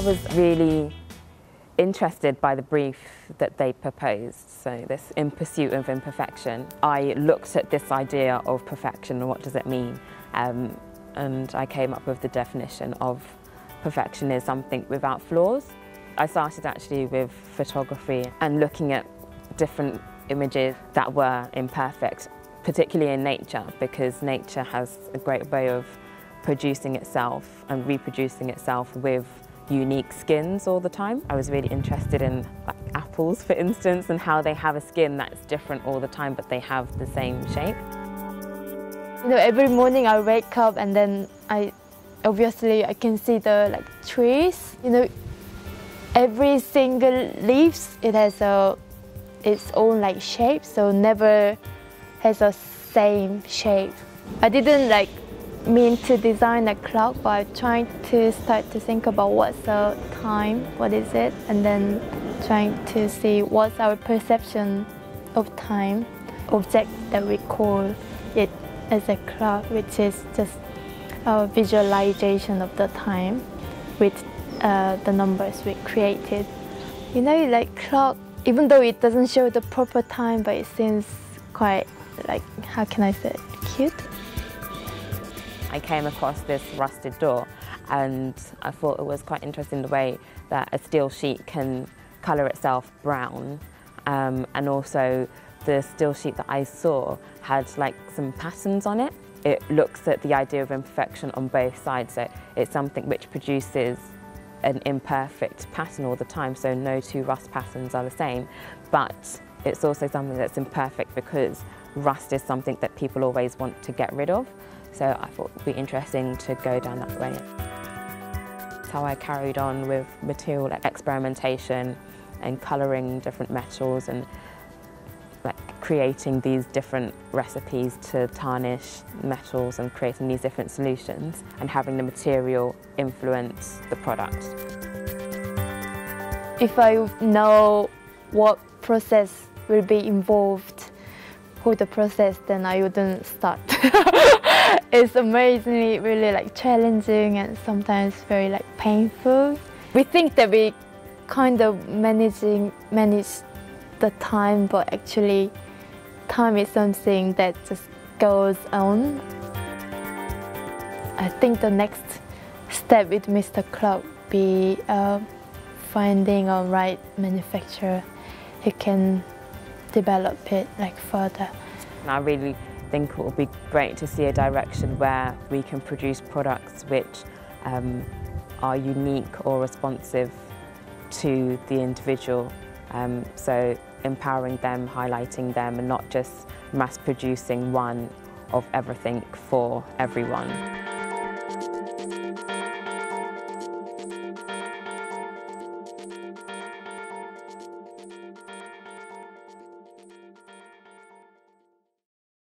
I was really interested by the brief that they proposed, so this In Pursuit of Imperfection. I looked at this idea of perfection and what does it mean, and I came up with the definition of perfection is something without flaws. I started actually with photography and looking at different images that were imperfect, particularly in nature, because nature has a great way of producing itself and reproducing itself with unique skins all the time. I was really interested in apples, for instance, and how they have a skin that's different all the time, but they have the same shape. Every morning I wake up and then obviously I can see the trees. Every single leaves, it has its own shape, so never has a same shape. I didn't mean to design a clock, but I'm trying to start to think about what's the time, what is it, and then trying to see what's our perception of time, object that we call it as a clock, which is just a visualization of the time with the numbers we created. Clock, even though it doesn't show the proper time, but it seems quite, how can I say it, cute? I came across this rusted door and I thought it was quite interesting the way that a steel sheet can colour itself brown, and also the steel sheet that I saw had some patterns on it. It looks at the idea of imperfection on both sides, so it's something which produces an imperfect pattern all the time, so no two rust patterns are the same, but it's also something that's imperfect because rust is something that people always want to get rid of. So I thought it would be interesting to go down that way. That's how I carried on with material experimentation and colouring different metals and creating these different recipes to tarnish metals and creating these different solutions and having the material influence the product. If I know what process will be involved for the process, then I wouldn't start. It's amazingly really challenging and sometimes very painful. We think that we kind of manage the time, but actually time is something that just goes on. I think the next step with Mr. Clock would be finding a right manufacturer who can develop it further. I really think it would be great to see a direction where we can produce products which are unique or responsive to the individual. So empowering them, highlighting them, and not just mass producing one of everything for everyone.